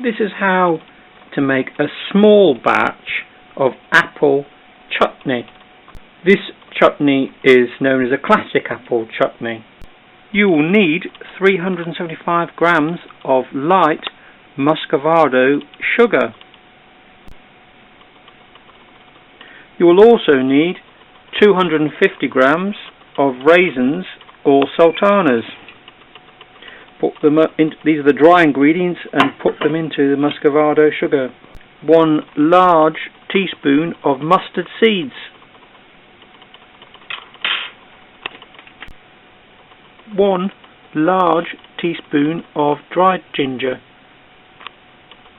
This is how to make a small batch of apple chutney. This chutney is known as a classic apple chutney. You will need 375 grams of light muscovado sugar. You will also need 250 grams of raisins or sultanas. Put them these are the dry ingredients, and put them into the muscovado sugar. 1 large teaspoon of mustard seeds. 1 large teaspoon of dried ginger,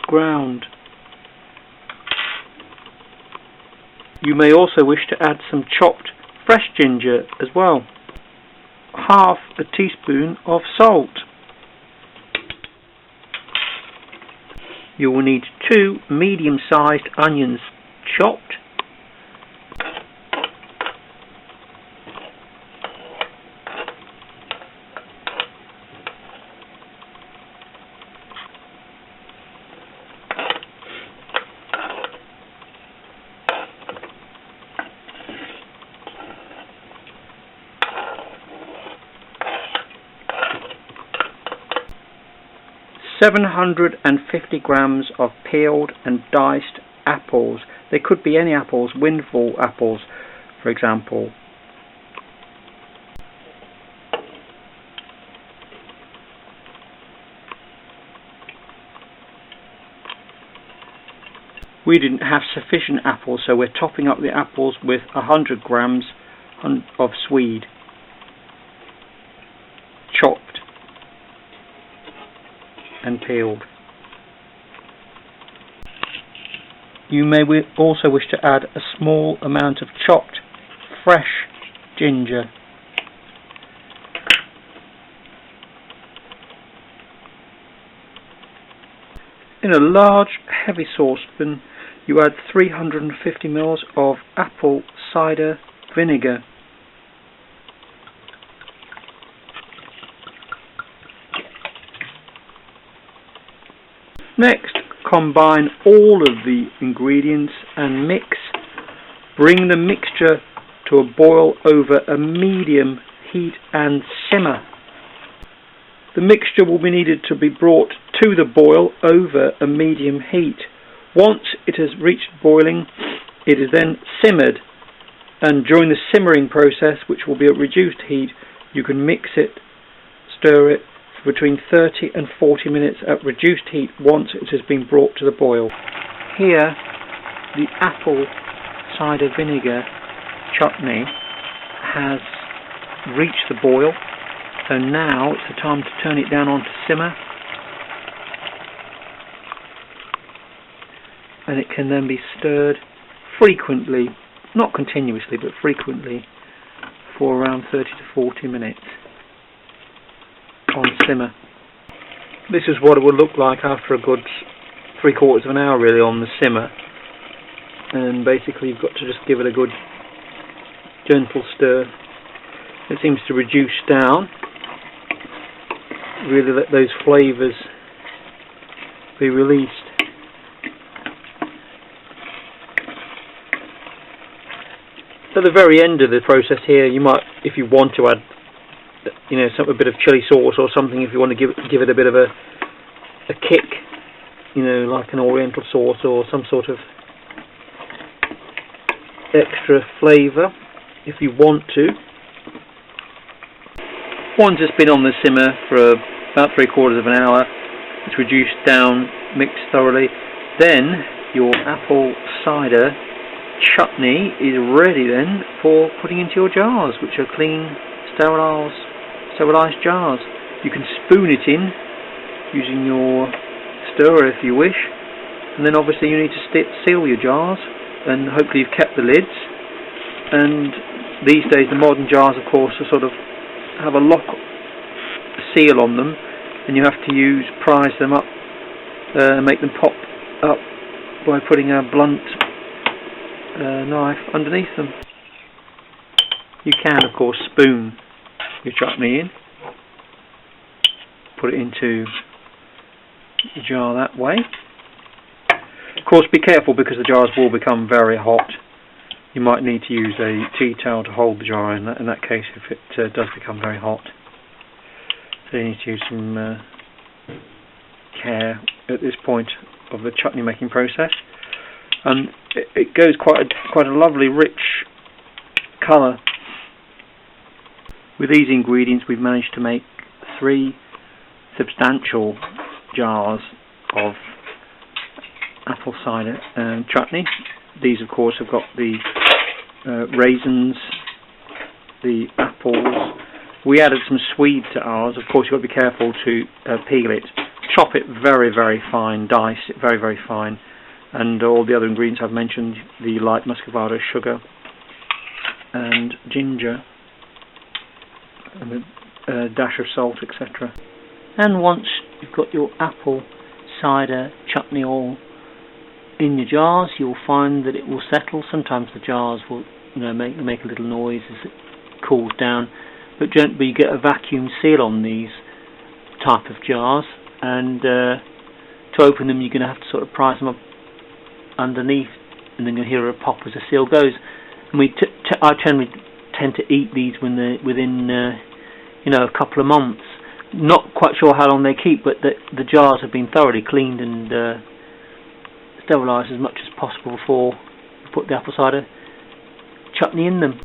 ground. You may also wish to add some chopped fresh ginger as well. Half a teaspoon of salt. You will need 2 medium-sized onions chopped. ,750 grams of peeled and diced apples. They could be any apples, windfall apples, for example. We didn't have sufficient apples, so we're topping up the apples with 100 grams of swede, chopped and peeled. You may also wish to add a small amount of chopped fresh ginger. In a large heavy saucepan, you add 350 ml of apple cider vinegar. Next, combine all of the ingredients and mix. Bring the mixture to a boil over a medium heat and simmer. The mixture will be needed to be brought to the boil over a medium heat. Once it has reached boiling, it is then simmered, and during the simmering process, which will be at reduced heat, you can mix it, stir it for between 30 and 40 minutes at reduced heat once it has been brought to the boil. Here, the apple cider vinegar chutney has reached the boil, so now it's the time to turn it down on to simmer, and it can then be stirred frequently, not continuously but frequently, for around 30 to 40 minutes on simmer. This is what it will look like after a good 3/4 of an hour really on the simmer, and basically you've got to just give it a good gentle stir. It seems to reduce down, really let those flavours be released. At the very end of the process here, you might, if you want to add, a bit of chili sauce or something, if you want to give it a bit of a kick, like an oriental sauce or some sort of extra flavour, if you want to. Once it's been on the simmer for about 3/4 of an hour, it's reduced down, mixed thoroughly, then your apple cider chutney is ready then for putting into your jars, which are clean, sterilised jars. You can spoon it in using your stirrer if you wish, and then obviously you need to seal your jars, and hopefully you've kept the lids. And these days the modern jars, of course, have a lock seal on them, and you have to prise them up, make them pop up by putting a blunt knife underneath them. You can, of course, spoon your chutney in, put it into the jar that way. Of course, be careful because the jars will become very hot. You might need to use a tea towel to hold the jar in that case if it does become very hot. So you need to use some care at this point of the chutney making process. And it goes quite a lovely rich colour. With these ingredients we've managed to make 3 substantial jars of apple cider chutney. These of course have got the raisins, the apples. We added some swede to ours. Of course you've got to be careful to peel it. Chop it very, very fine, dice it very, very fine. And all the other ingredients I've mentioned, the light muscovado sugar and ginger and a dash of salt, etc. And once you've got your apple cider chutney all in your jars, you'll find that it will settle. Sometimes the jars will, make a little noise as it cools down, but you get a vacuum seal on these type of jars, and to open them you're going to have to sort of prise them up underneath, and then you'll hear a pop as the seal goes. And I generally tend to eat these within a couple of months. Not quite sure how long they keep, but the jars have been thoroughly cleaned and sterilised as much as possible before you put the apple cider chutney in them.